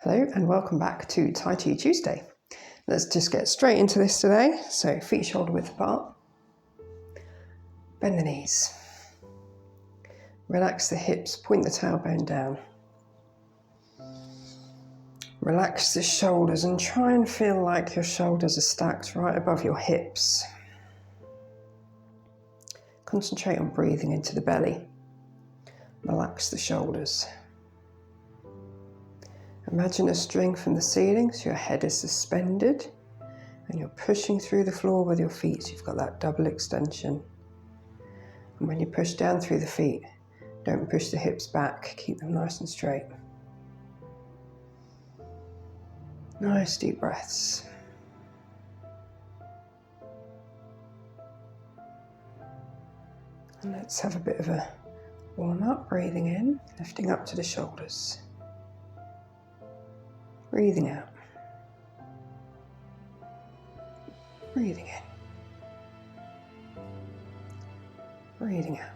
Hello and welcome back to Tai Chi Tuesday. Let's just get straight into this today. So feet shoulder width apart. Bend the knees. Relax the hips, point the tailbone down. Relax the shoulders and try and feel like your shoulders are stacked right above your hips. Concentrate on breathing into the belly. Relax the shoulders. Imagine a string from the ceiling so your head is suspended and you're pushing through the floor with your feet, so you've got that double extension. And when you push down through the feet, don't push the hips back, keep them nice and straight. Nice deep breaths. And let's have a bit of a warm up, breathing in, lifting up to the shoulders. Breathing out. Breathing in. Breathing out.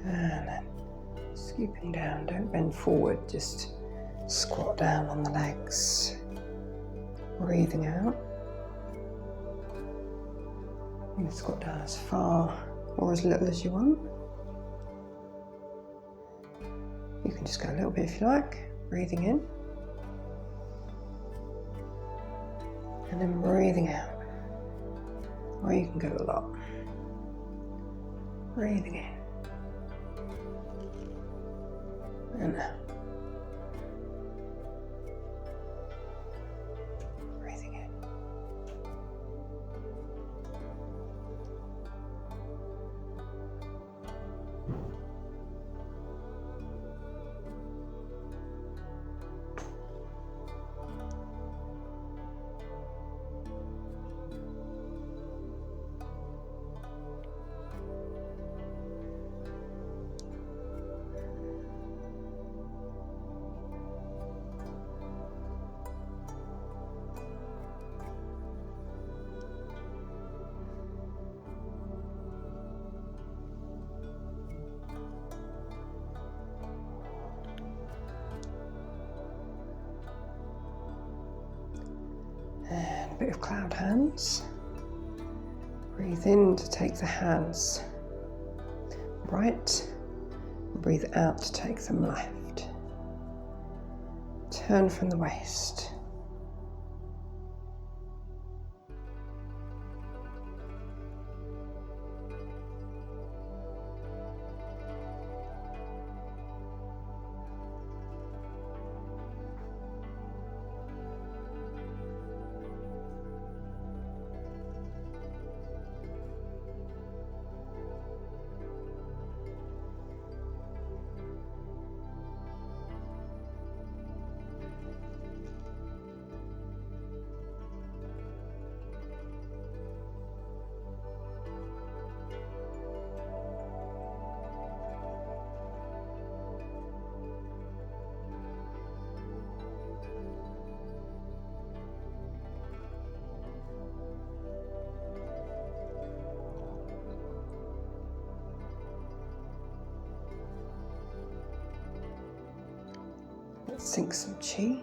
And then scooping down, don't bend forward, just squat down on the legs. Breathing out. You can squat down as far or as little as you want. You can just go a little bit if you like. Breathing in. And then breathing out. Or you can go a lot. Breathing in. And out. Breathing in. And a bit of cloud hands. Breathe in to take the hands right. Breathe out to take them left. Turn from the waist. Let's sink some chi.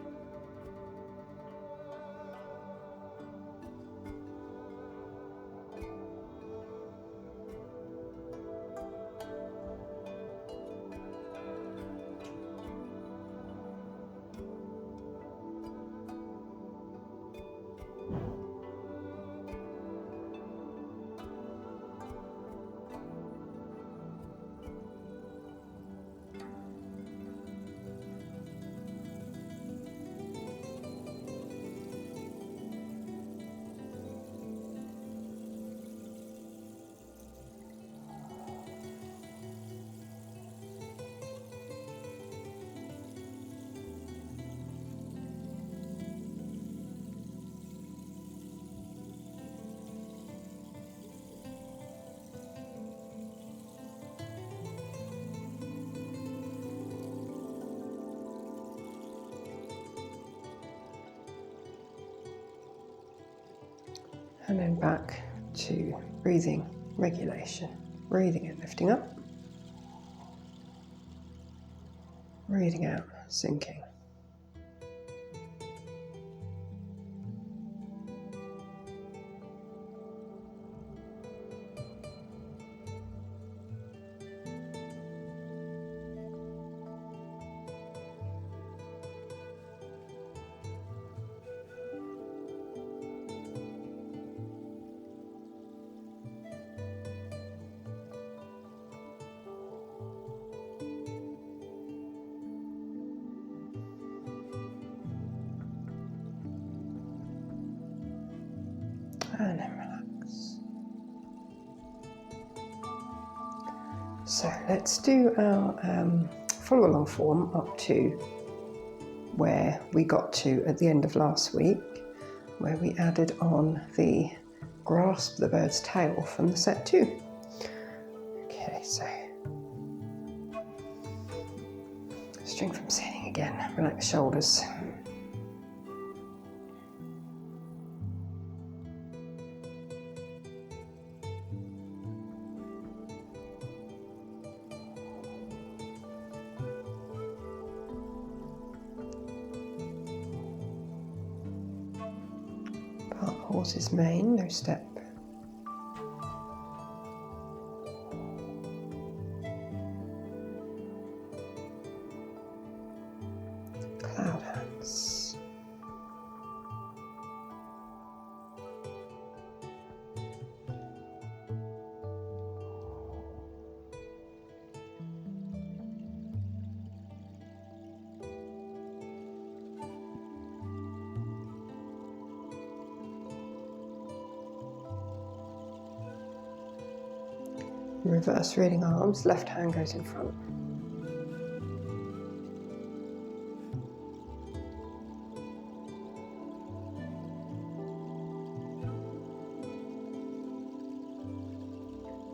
And then back to breathing regulation. Breathing in, lifting up. Breathing out, sinking. And then relax. So let's do our follow along form up to where we got to at the end of last week, where we added on the grasp the bird's tail from the set 2. Okay, so string from sitting again, relax the shoulders. Part the horse's mane, no step. Cloud hands. Reverse reading arms, left hand goes in front.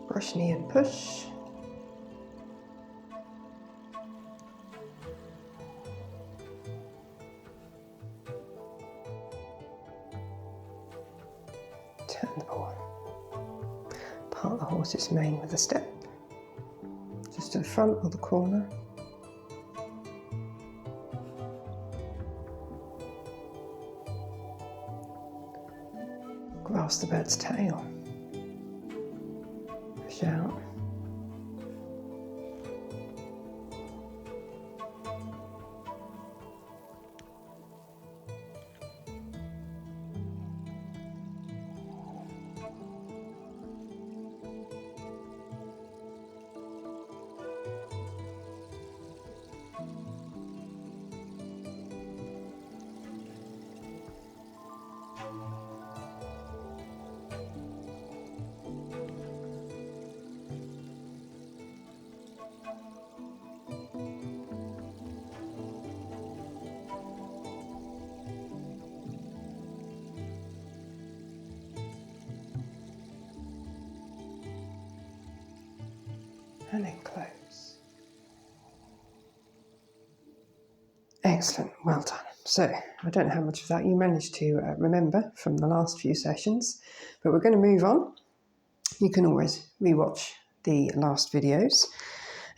Brush knee and push. Turn the ball. Part the horse's mane with a step. Just to the front or the corner. Grasp the bird's tail. Push out. And then close. Excellent, well done. So, I don't know how much of that you managed to remember from the last few sessions, but we're going to move on. You can always rewatch the last videos.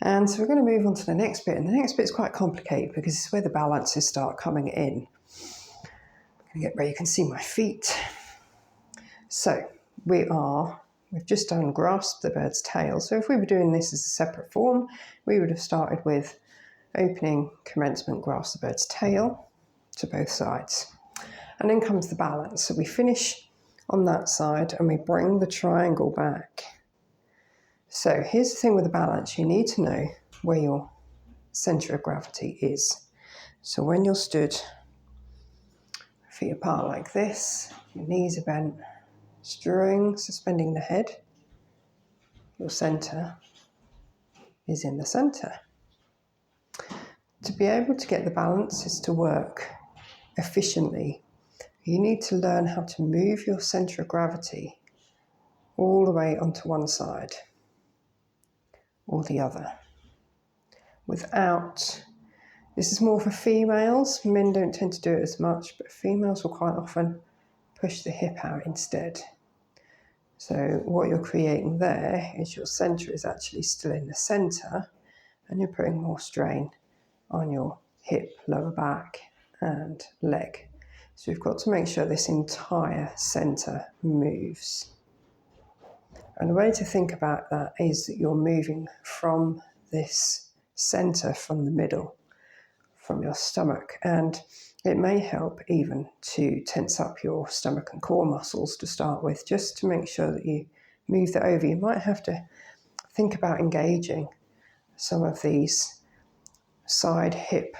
And so we're going to move on to the next bit, and the next bit is quite complicated because it's where the balances start coming in. I'm going to get where you can see my feet. So, we've just done grasp the bird's tail. So if we were doing this as a separate form, we would have started with opening, commencement, grasp the bird's tail to both sides. And then comes the balance. So we finish on that side and we bring the triangle back. So here's the thing with the balance. You need to know where your centre of gravity is. So when you're stood, feet apart like this, your knees are bent, suspending the head, your centre is in the centre. To be able to get the balances to work efficiently, you need to learn how to move your centre of gravity all the way onto one side or the other. This is more for females, men don't tend to do it as much, but females will quite often push the hip out instead. So what you're creating there is your center is actually still in the center, and you're putting more strain on your hip, lower back, and leg. So we've got to make sure this entire center moves. And the way to think about that is that you're moving from this center, from the middle, from your stomach. And it may help even to tense up your stomach and core muscles to start with, just to make sure that you move that over. You might have to think about engaging some of these side hip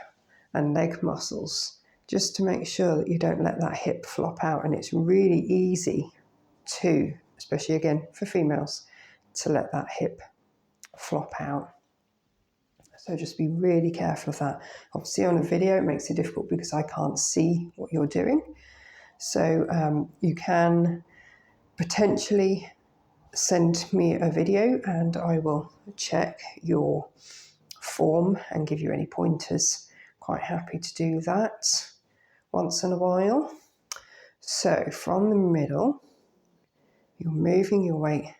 and leg muscles, just to make sure that you don't let that hip flop out. And it's really easy to, especially again for females, to let that hip flop out. So just be really careful of that. Obviously on a video it makes it difficult because I can't see what you're doing. So you can potentially send me a video and I will check your form and give you any pointers. Quite happy to do that once in a while. So from the middle, you're moving your weight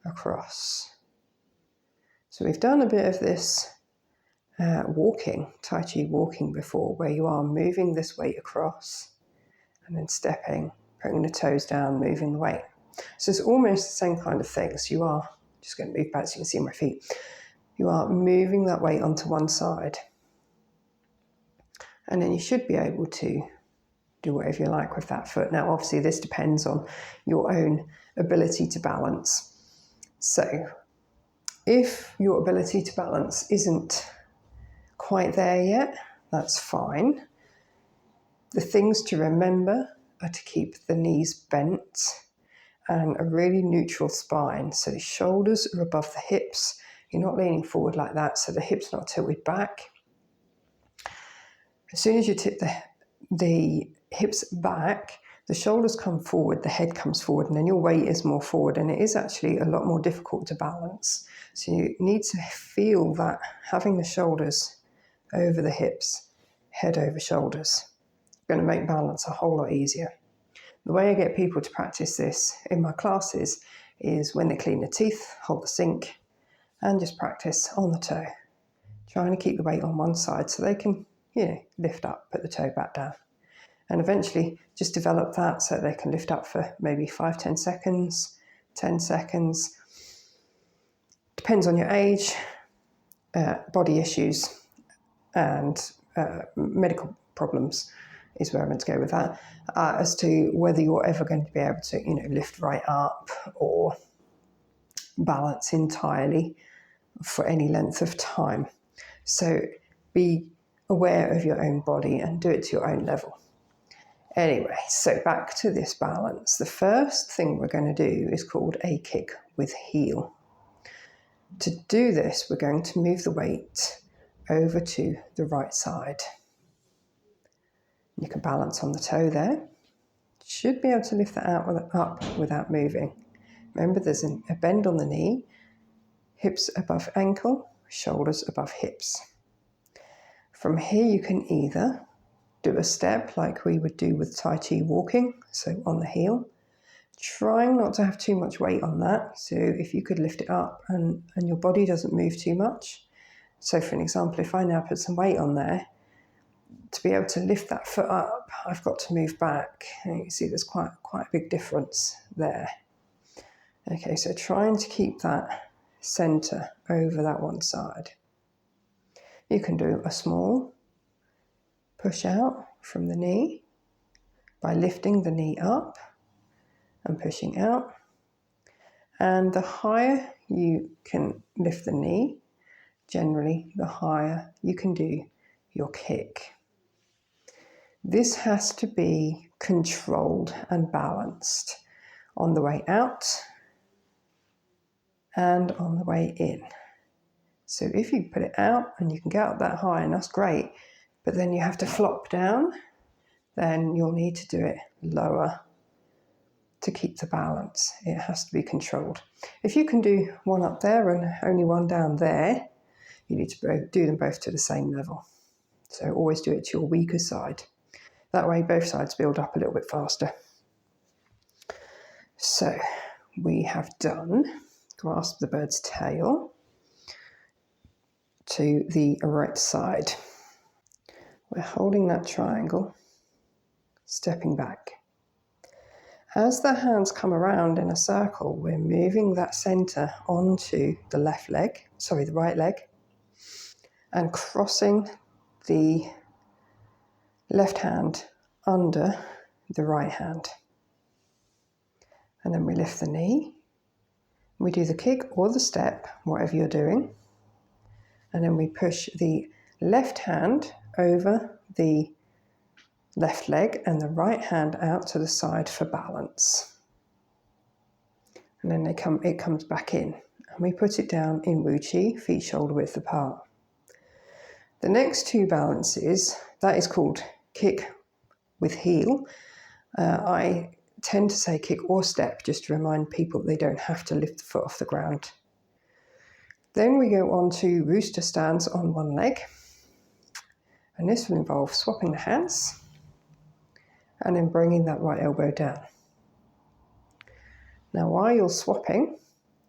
across. So we've done a bit of this walking, Tai Chi walking before, where you are moving this weight across and then stepping, putting the toes down, moving the weight. So it's almost the same kind of thing. So you are, just going to move back so you can see my feet. You are moving that weight onto one side. And then you should be able to do whatever you like with that foot. Now, obviously, this depends on your own ability to balance. So if your ability to balance isn't quite there yet, that's fine. The things to remember are to keep the knees bent and a really neutral spine. So the shoulders are above the hips. You're not leaning forward like that, so the hips not tilted back. As soon as you tip the hips back, the shoulders come forward, the head comes forward, and then your weight is more forward, and it is actually a lot more difficult to balance. So you need to feel that having the shoulders over the hips, head over shoulders, going to make balance a whole lot easier. The way I get people to practice this in my classes is when they clean their teeth, hold the sink, and just practice on the toe, trying to keep the weight on one side so they can, lift up, put the toe back down. And eventually just develop that so they can lift up for maybe 5-10 seconds, 10 seconds. Depends on your age, body issues, and medical problems is where I'm going to go with that, as to whether you're ever going to be able to, lift right up or balance entirely for any length of time. So be aware of your own body and do it to your own level. Anyway, so back to this balance. The first thing we're going to do is called a kick with heel. To do this, we're going to move the weight over to the right side. You can balance on the toe there. Should be able to lift that up without moving. Remember, there's a bend on the knee, hips above ankle, shoulders above hips. From here, you can either do a step like we would do with Tai Chi walking, so on the heel, trying not to have too much weight on that. So if you could lift it up and your body doesn't move too much. So for an example, if I now put some weight on there, to be able to lift that foot up, I've got to move back. And you can see there's quite a big difference there. Okay, so trying to keep that center over that one side. You can do a small push out from the knee by lifting the knee up and pushing out. And the higher you can lift the knee, generally the higher you can do your kick. This has to be controlled and balanced on the way out and on the way in. So if you put it out and you can get up that high, and that's great, but then you have to flop down, then you'll need to do it lower to keep the balance. It has to be controlled. If you can do one up there and only one down there, you need to do them both to the same level. So always do it to your weaker side. That way both sides build up a little bit faster. So we have done grasp the bird's tail to the right side. We're holding that triangle, stepping back. As the hands come around in a circle, we're moving that center onto the the right leg, and crossing the left hand under the right hand. And then we lift the knee. We do the kick or the step, whatever you're doing. And then we push the left hand over the left leg and the right hand out to the side for balance. And then it comes back in. And we put it down in Wu Chi, feet shoulder width apart. The next two balances, that is called kick with heel. I tend to say kick or step just to remind people they don't have to lift the foot off the ground. Then we go on to rooster stance on one leg. And this will involve swapping the hands and then bringing that right elbow down. Now while you're swapping,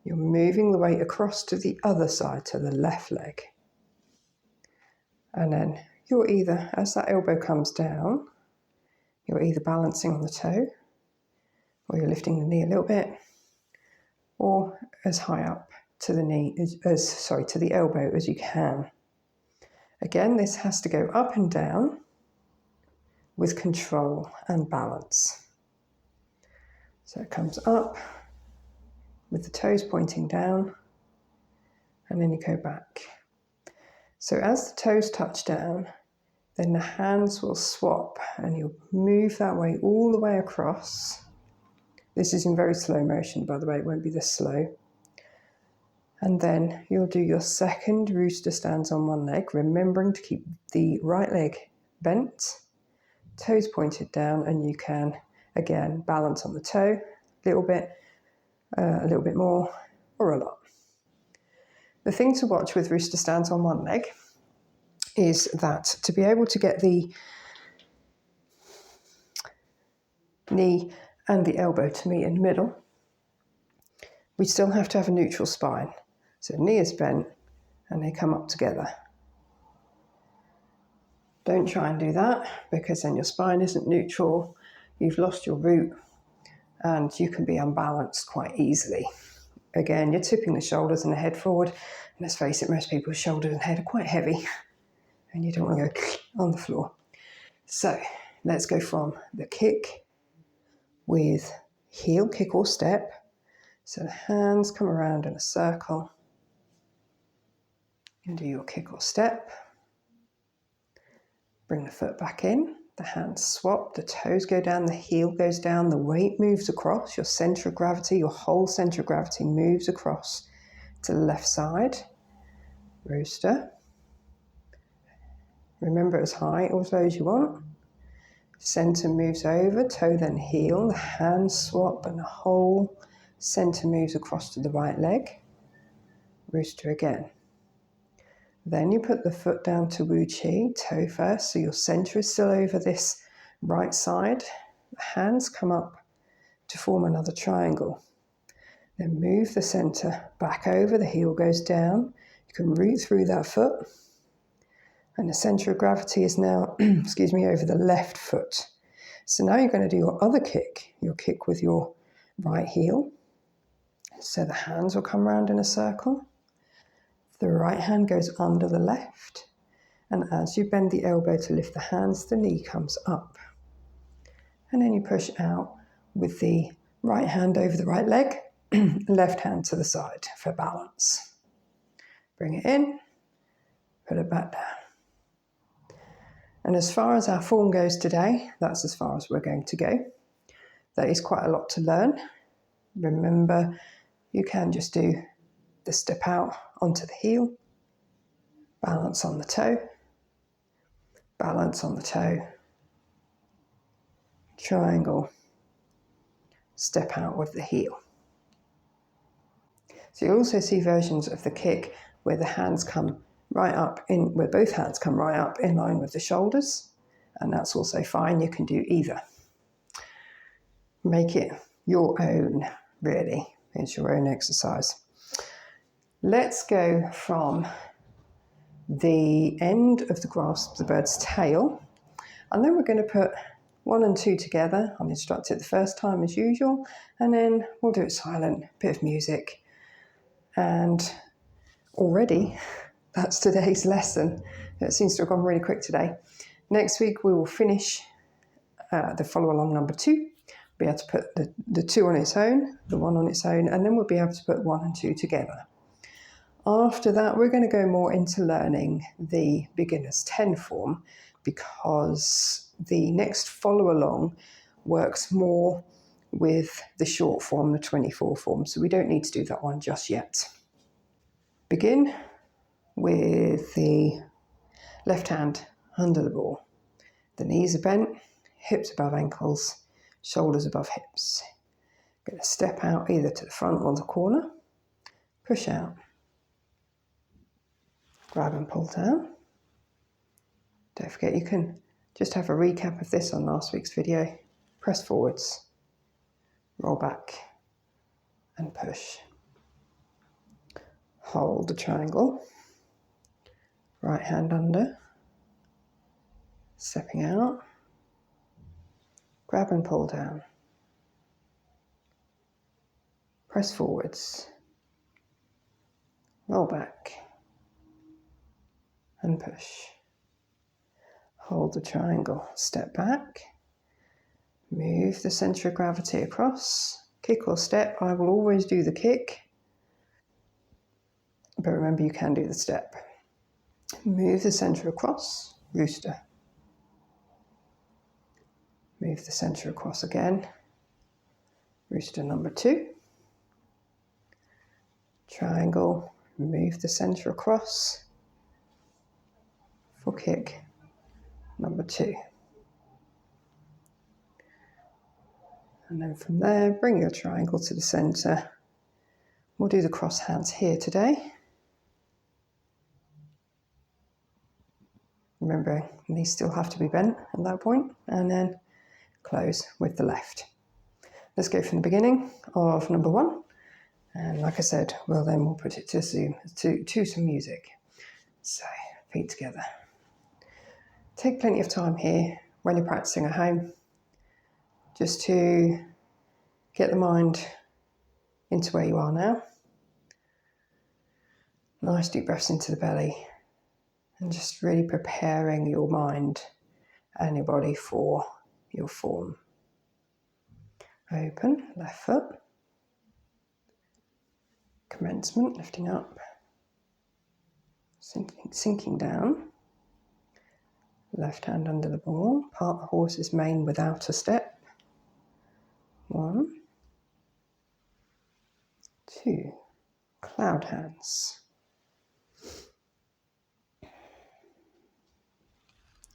you're moving the weight across to the other side, to the left leg. And then you're either, as that elbow comes down, you're either balancing on the toe, or you're lifting the knee a little bit, or as high up to the knee, to the elbow as you can. Again, this has to go up and down with control and balance. So it comes up with the toes pointing down, and then you go back. So as the toes touch down, then the hands will swap and you'll move that way all the way across. This is in very slow motion, by the way, it won't be this slow. And then you'll do your second rooster stance on one leg, remembering to keep the right leg bent, toes pointed down, and you can, again, balance on the toe a little bit more, or a lot. The thing to watch with rooster stance on one leg is that to be able to get the knee and the elbow to meet in the middle, we still have to have a neutral spine. So knee is bent and they come up together. Don't try and do that, because then your spine isn't neutral, you've lost your root, and you can be unbalanced quite easily. Again, you're tipping the shoulders and the head forward, and let's face it, most people's shoulders and head are quite heavy, and you don't want to go on the floor. So let's go from the kick with heel, kick or step. So the hands come around in a circle, and do your kick or step. Bring the foot back in, the hands swap, the toes go down, the heel goes down, the weight moves across, your center of gravity, your whole center of gravity moves across to the left side. Rooster. Remember, as high or as low as you want. Center moves over, toe then heel, the hands swap, and the whole center moves across to the right leg. Rooster again. Then you put the foot down to Wu Chi, toe first, so your center is still over this right side. The hands come up to form another triangle. Then move the center back over, the heel goes down. You can root through that foot. And the center of gravity is now, over the left foot. So now you're going to do your other kick, your kick with your right heel. So the hands will come round in a circle. The right hand goes under the left, and as you bend the elbow to lift the hands, the knee comes up. And then you push out with the right hand over the right leg, left hand to the side for balance. Bring it in, put it back down. And as far as our form goes today, that's as far as we're going to go. That is quite a lot to learn. Remember, you can just do the step out onto the heel, balance on the toe, balance on the toe, triangle, step out with the heel. So you also see versions of the kick where the hands come right up where both hands come right up in line with the shoulders, and that's also fine. You can do either. Make it your own, really. It's your own exercise. Let's go from the end of the grasp of the bird's tail, and then we're going to put 1 and 2 together. I'll instruct it the first time as usual, and then we'll do it silent, bit of music. And already that's today's lesson. It seems to have gone really quick today. Next week we will finish the follow along number 2. Be able to put the 2 on its own, the 1 on its own, and then we'll be able to put 1 and 2 together. After that, we're going to go more into learning the beginner's 10 form, because the next follow along works more with the short form, the 24 form, so we don't need to do that one just yet. Begin with the left hand under the ball. The knees are bent, hips above ankles, shoulders above hips. Going to step out either to the front or the corner, push out, grab and pull down. Don't forget you can just have a recap of this on last week's video. Press forwards, roll back and push. Hold the triangle, right hand under, stepping out, grab and pull down. Press forwards, roll back and push. Hold the triangle, step back, move the centre of gravity across, kick or step. I will always do the kick, but remember you can do the step. Move the centre across, rooster. Move the centre across again, rooster number 2. Triangle, move the centre across for kick number 2. And then from there, bring your triangle to the centre. We'll do the cross hands here today. Remembering these still have to be bent at that point, and then close with the left. Let's go from the beginning of number 1. And like I said, we'll put it to some music. So, feet together. Take plenty of time here when you're practicing at home, just to get the mind into where you are now. Nice deep breaths into the belly, and just really preparing your mind and your body for your form. Open, left foot. Commencement, lifting up. Sinking down. Left hand under the ball. Part the horse's mane without a step. 1, 2. Cloud hands.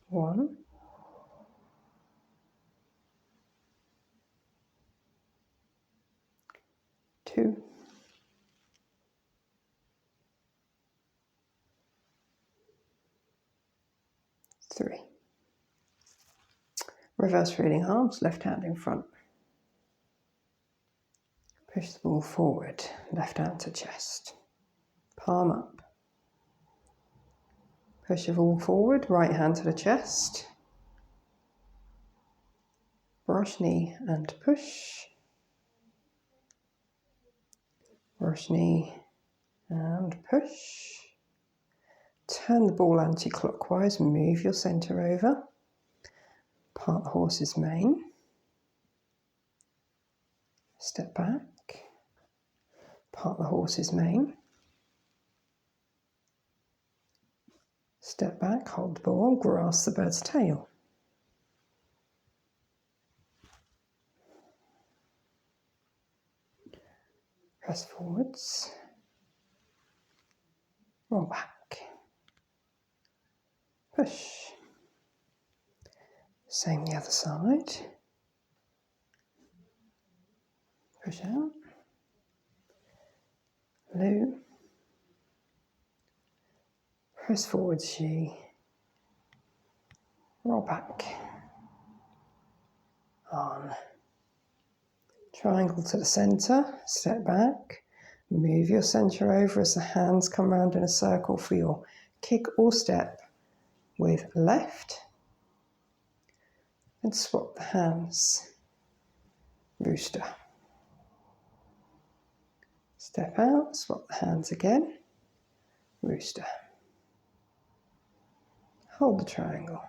1, 2, 3. Reverse reading arms, left hand in front. Push the ball forward, left hand to chest. Palm up. Push the ball forward, right hand to the chest. Brush knee and push. Brush knee and push. Turn the ball anti-clockwise, move your centre over. Part the horse's mane. Step back. Part the horse's mane. Step back, hold the ball, grasp the bird's tail. Press forwards. Roll back. Push. Same the other side. Push out. Loop. Press forwards, she. Roll back. On. Triangle to the center, step back, move your center over as the hands come round in a circle for your kick or step with left, and swap the hands, rooster. Step out, swap the hands again, rooster. Hold the triangle.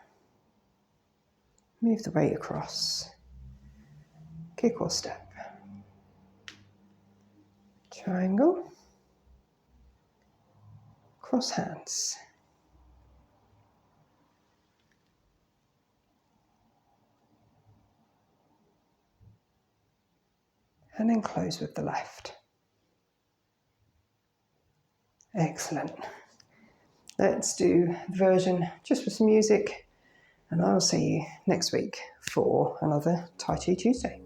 Move the weight across, kick or step. Triangle, cross hands. And then close with the left. Excellent. Let's do the version just with some music, and I'll see you next week for another Tai Chi Tuesday.